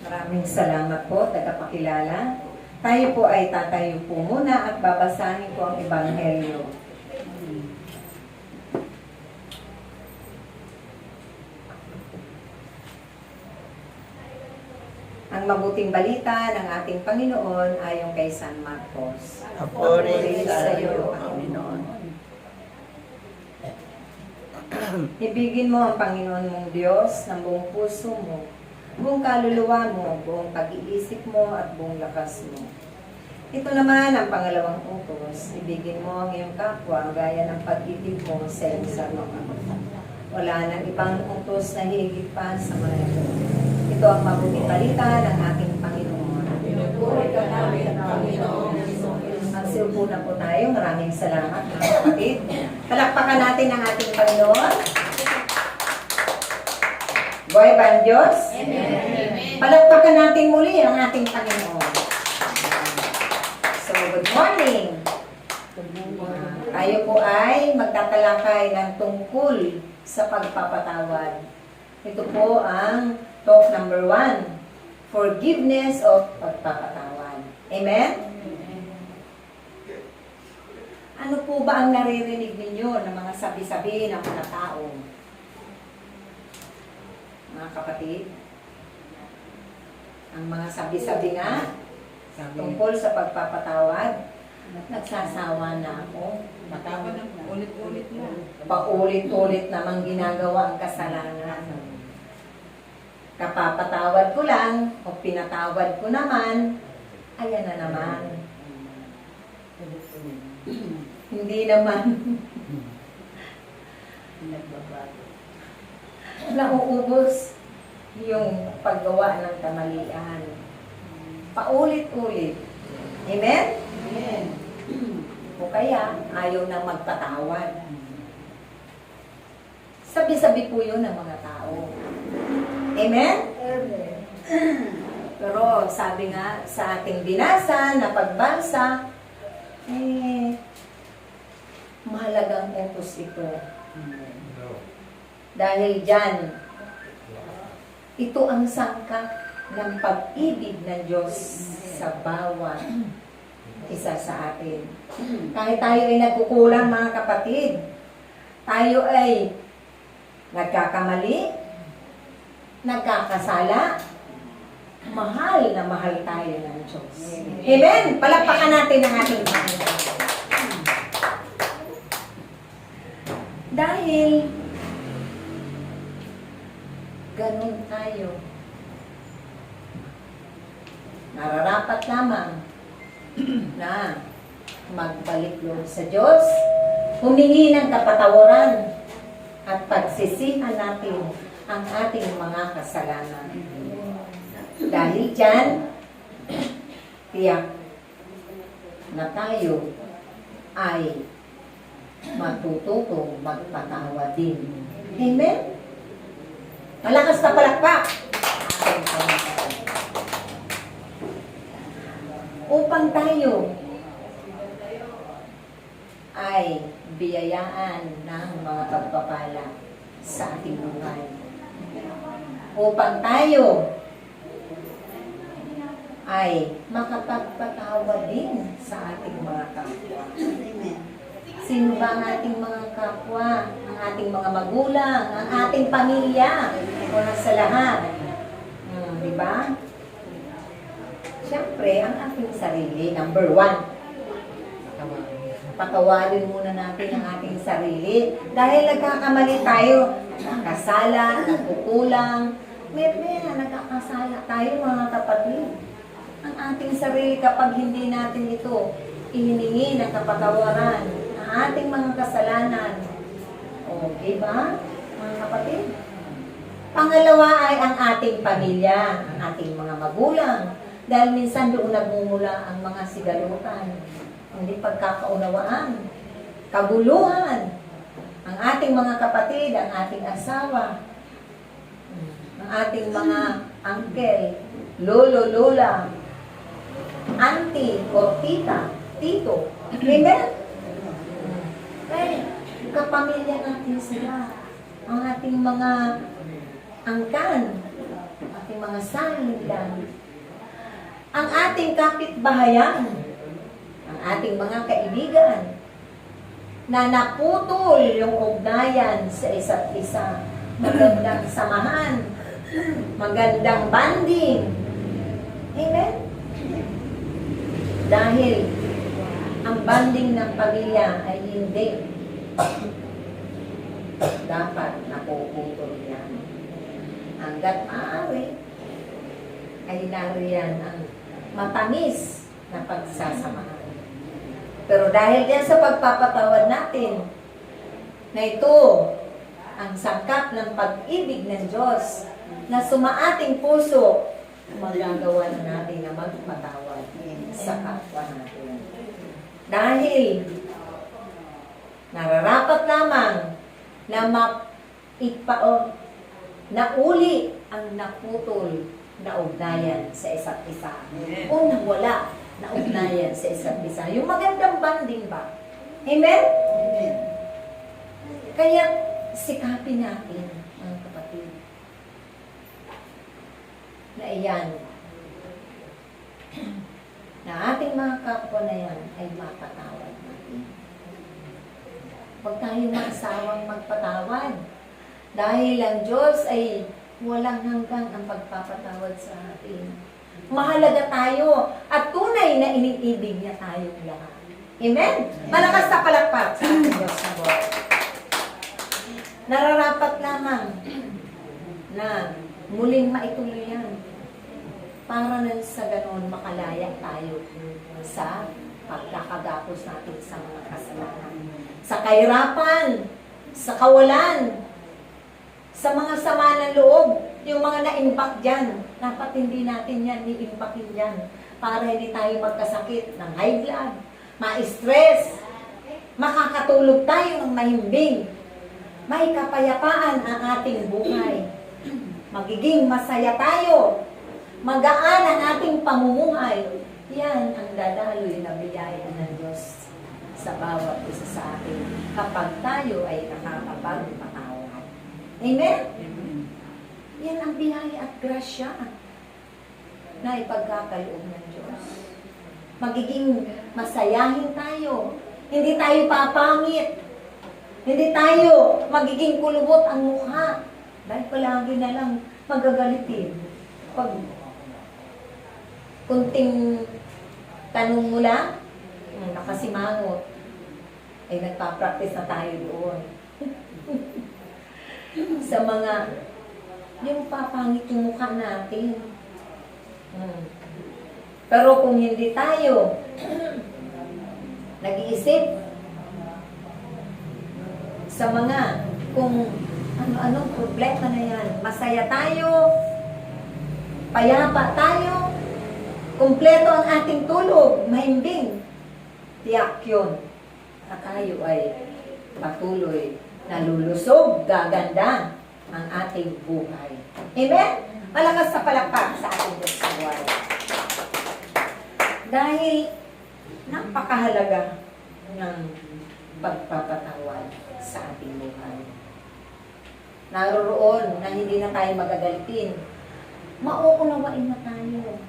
Maraming salamat po, tagapakilala. Tayo po ay tatayo po muna at babasahin po ang Ebanghelyo. Ang mabuting balita ng ating Panginoon ayon kay San Marcos. Papuri sa iyo, Panginoon. Ibigin mo ang Panginoon mong Diyos ng buong puso mo, buong kaluluwa mo, buong pag-iisip mo at buong lakas mo. Ito naman ang pangalawang utos. Ibigin mo ang iyong kapwa gaya ng pag-ibig mo sa iyong sarili. Wala nang ibang utos na higit pa sa mga ito. Ito ang mabuting balita ng ating Panginoon. Pinupuri ka namin, Panginoon. Magsiupo na po tayo. Maraming salamat, mga kapatid. Palakpakan natin ang ating Panginoon. Buhay ba ang Diyos? Amen. Palakpakan natin muli ang ating Panginoon. So, good morning. Tayo po ay magtatalakay ng tungkol sa pagpapatawad. Ito po ang talk number 1. Forgiveness of pagpapatawad. Amen? Ano po ba ang naririnig ninyo ng mga sabi-sabi ng mga tao? Mga kapatid? Ang mga sabi-sabi nga tungkol sa pagpapatawad, nagsasawa na ako. Matawad na ulit-ulit na. Paulit-ulit namang ginagawa ang kasalanan. Kapapatawad ko lang o pinatawad ko naman, ayan na naman. Hindi naman nauubos yung paggawa ng kamalian. Paulit-ulit. Amen? Amen. O kaya, ayaw nang magpatawad. Sabi-sabi po yun ng mga tao. Amen? Amen. Pero sabi nga sa ating binasa na pagbasa, mahalagang utos ito. Dahil dyan, ito ang sangkap ng pag-ibig ng Diyos sa bawat isa sa atin. Kahit tayo ay nagkukulang, mga kapatid, tayo ay nagkakamali, nagkakasala, mahal na mahal tayo ng Diyos. Amen! Palakpakan natin ang ating Panginoon. Dahil ganun tayo. Nararapat lamang na magbalik loob sa Diyos, humingi ng kapatawaran at pagsisihan natin ang ating mga kasalanan. Dahil dyan, tiyak na tayo ay matututong magpatawad din. Amen? Malakas na palakpak. Upang tayo ay biyayaan ng mga pagpapala sa ating buhay. Upang tayo ay makapagpatawad din sa ating mga kapwa. Sino ba ang ating mga kapwa? Ang ating mga magulang, ang ating pamilya, una sa lahat. Di ba? Siyempre, ang ating sarili, number 1. Patawarin muna natin ang ating sarili. Dahil nagkakamali tayo, nagkakasala, nagkukulang. May nagkakasala tayo, mga kapatid. Ang ating sarili, kapag hindi natin ito ihiningi ng kapatawaran, ang ating mga kasalanan. Okay ba, mga kapatid? Pangalawa ay ang ating pamilya, ang ating mga magulang. Dahil minsan doon nagmumula ang mga sigalutan, hindi pagkakaunawaan, kaguluhan, ang ating mga kapatid, ang ating asawa, ang ating mga uncle, lolo, lola, auntie, o tita, tito. Amen? Kapamilya natin sila. Ang ating mga angkan, ating mga sanlilan, ang ating kapitbahayan, ang ating mga kaibigan, na naputol yung ugnayan sa isa't isa. Magandang samahan, magandang banding. Amen? Dahil ang banding ng pamilya ay hindi dapat napuputol yan. Hanggat maaari ay nariyan ang matamis na pagsasamahan. Pero dahil yan sa pagpapatawad natin, na ito ang sangkap ng pag-ibig ng Diyos na sumaating puso, magagawa na natin na magpatawad sa kapwa natin. Dahil nararapat lamang na nauli ang naputol na ugnayan sa isa't isa. O nawala na ugnayan sa isa't isa. Yung magandang banding ba? Amen? Amen. Kaya sikapin natin, mga kapatid, na iyan, na ating mga kapwa na yan ay mapatawad natin. Huwag tayo maasawang magpatawad. Dahil ang Diyos ay walang hanggang ang pagpapatawad sa atin. Mahalaga tayo at tunay na iniibig niya tayong lahat. Amen? Malakas na palakpak sa ating Diyos na buhay. Nararapat lamang na muling maituloy yan para na sa ganon makalaya tayo sa pagkakagapos natin sa mga kasalanan. Sa kahirapan, sa kawalan, sa mga sama ng loob, yung mga na-impact dyan, dapat hindi natin yan i-impactin dyan para hindi tayo magkasakit ng high blood, ma-stress, makakatulog tayo ng mahimbing, may kapayapaan ang ating buhay, magiging masaya tayo, magaan ang ating pamumuhay. Yan ang dadaloy na biyaya ng Diyos sa bawat isa sa atin kapag tayo ay nakakapagpatawad. Amen? Yan ang biyaya at grasya na ipagkakaloob ng Diyos. Magiging masayahin tayo. Hindi tayo papangit. Hindi tayo magiging kulubot ang mukha. Dahil palagi na lang magagalitin. Pag kunting tanong mo lang, nakasimangot, ay nagpa-practice na tayo doon. Sa mga, yung papangit yung mukha natin. Pero kung hindi tayo nag-iisip sa mga, kung ano-anong problema na yan, masaya tayo, payapa tayo, kumpleto ang ating tulog, mahimbing, tiyak yun na tayo ay patuloy nalulusog, gaganda ang ating buhay. Amen? Malakas sa palakpak sa ating Diyos sa buhay. Dahil napakahalaga ng pagpapatawad sa ating buhay. Naroon na hindi na tayo magagalitin. Mauunawain na tayo.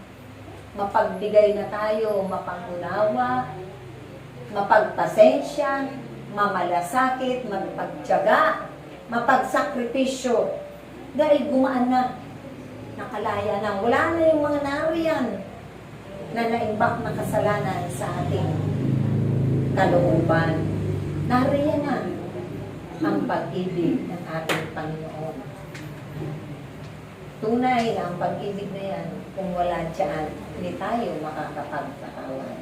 Mapagbigay na tayo, mapangunawa, mapagpasensya, mamalasakit, magpagtiyaga, mapagsakripisyo. Dahil gumaan na, nakalaya na. Wala na yung mga nariyan na naimbak na kasalanan sa ating kalooban. Nariyan na ang pag-ibig ng ating Panginoon. Tunay na ang pag-ibig na yan, kung wala dyan, hindi tayo makakapagpatawad.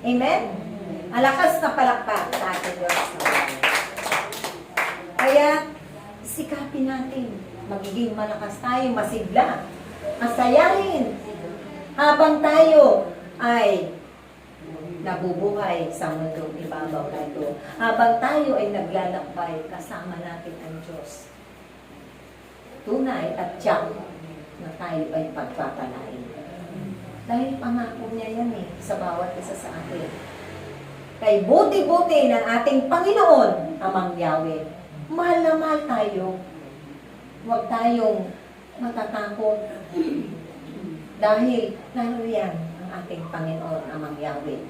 Amen? Malakas na palakpak sa ating Diyos na buhay. Kaya, sikapin natin. Magiging malakas tayo, masigla, masayahin. Habang tayo ay nabubuhay sa mundong ibabaw na ito. Habang tayo ay naglalakbay, kasama natin ang Diyos. Tunay at tiyak na tayo ay pagpapalain. Dahil pangako niya yan sa bawat isa sa atin. Kay buti-buti ng ating Panginoon, Amang Yahweh. Mahal na mahal tayo. Huwag tayong matatakot. Dahil naririyan ang ating Panginoon amang Yahweh.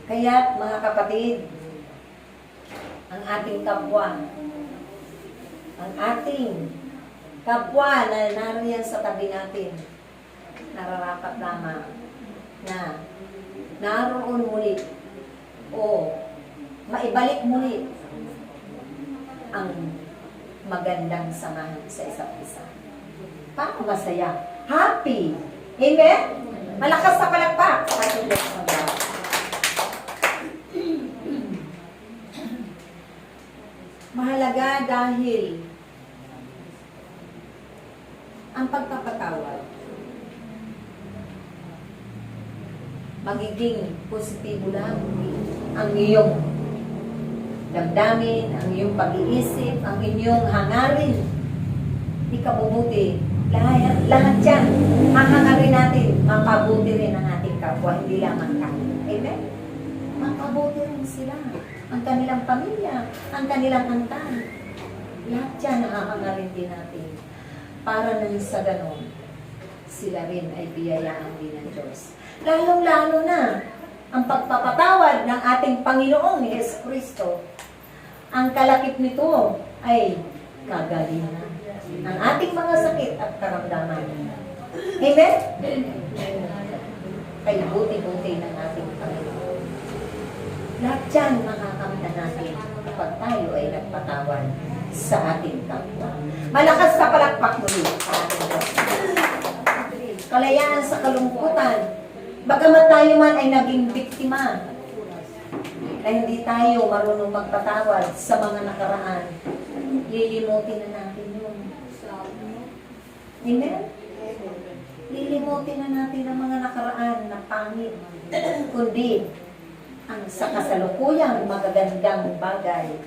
Kaya mga kapatid, ang ating kapwa na nariyan sa tabi natin, nararapat lamang na naroon muli o maibalik muli ang magandang samahan sa isa't isa. Paano masaya? Happy! Amen? Malakas sa palakpak sa ating Diyos na buhay. Mahalaga dahil ang pagpapatawad magiging positibo lang ang iyong damdamin, ang iyong pag-iisip, ang inyong hangarin. Ikabubuti. Lahat yan, hangarin natin, mapabuti rin ang ating kapwa, hindi lamang tayo. Amen? Mapabuti rin sila. Ang kanilang pamilya, ang kanilang angkan. Lahat yan, hangarin din natin. Para nang sa ganon, sila rin ay biyayaan din ng Diyos. Lalong-lalo na, ang pagpapatawad ng ating Panginoong ni Jesucristo, ang kalakip nito ay kagalingan ng ating mga sakit at karamdaman. Amen? Kay buti-buti ng ating Panginoon. Lahat yan makakamta natin kapag tayo ay nagpatawad sa ating kapwa. Malakas sa palakpak muli sa ating Diyos. Kalayaan sa kalungkutan. Bagamat tayo man ay naging biktima, na hindi tayo marunong magpatawad sa mga nakaraan, lilimutin na natin yun. Amen? Lilimutin na natin ang mga nakaraan na pangit, kundi ang sa kasalukuyang magagandang bagay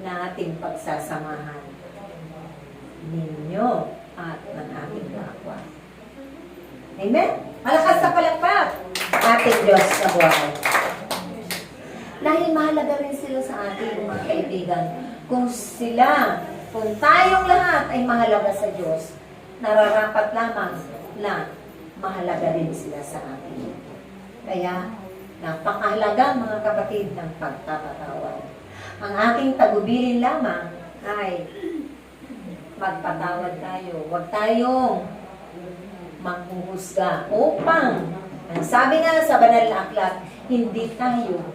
na ating pagsasamahan ninyo at ng ating kapwa. Amen? Malakas sa palakpak ating Diyos sa buhay. Dahil mahalaga rin sila sa ating mga kaibigan. Kung tayong lahat ay mahalaga sa Diyos, nararapat lamang na mahalaga rin sila sa atin. Kaya, napakahalaga mga kapatid ng pagpapatawad. Ang ating tagubilin lamang ay magpatawad tayo. Huwag tayong manghuhusga upang, ang sabi nga sa banal na aklat, hindi tayo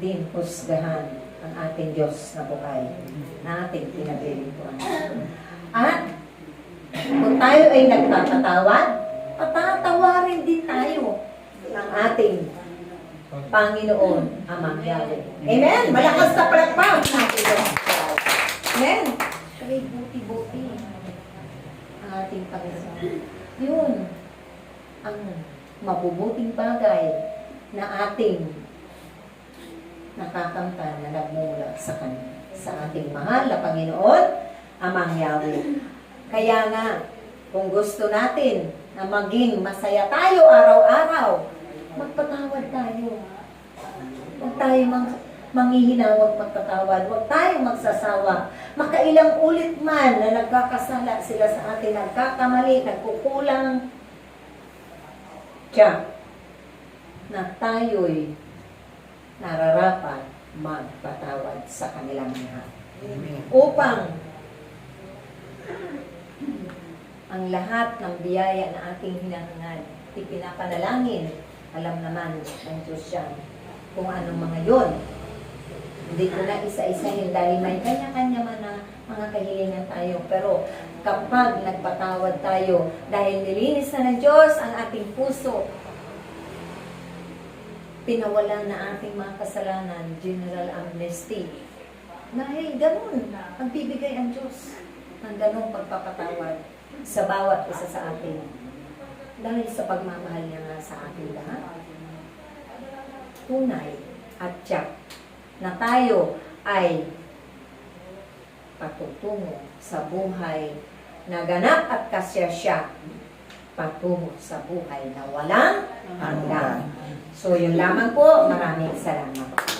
din husgahan ang ating Diyos na buhay na ating pinaglilingkuran. At kung tayo ay nagpapatawad, patatawarin din tayo ng ating Panginoon amang Yahweh. Amen? Malakas na palakpak ng ating Diyos. Amen? Kaya buti-buti ang ating Panginoon. Yun ang mabubuting bagay na ating nakakamtan na nagmula sa Kanya, sa ating mahal na Panginoon, amang Yahweh. Kaya nga, kung gusto natin na maging masaya tayo araw-araw, magpatawad tayo. Huwag tayo manghihinawag magpatawad. Huwag tayong magsasawa. Makailang ulit man na nagkakasala sila sa atin, nagkakamali, nagkukulang, tiyak na tayo'y nararapat magpatawad sa kanilang lahat. Upang ang lahat ng biyaya na ating hinahangad, ipinapanalangin, alam naman ng Diyos yan kung anong mga yon. Hindi ko na isa-isahin dahil may kanya-kanya man na mga kahilingan tayo. Pero kapag nagpatawad tayo, dahil nilinis na ng Diyos ang ating puso, pinawalan na ating mga kasalanan, general amnesty. Dahil ganun, ang bibigay ang Diyos ng ganung pagpapatawad sa bawat isa sa atin. Dahil sa pagmamahal niya nga sa ating lahat. Tunay at tiyak na tayo ay patutungo sa buhay na ganap at kasyasya, patungo sa buhay na walang hanggan. So, yun lamang po. Maraming salamat.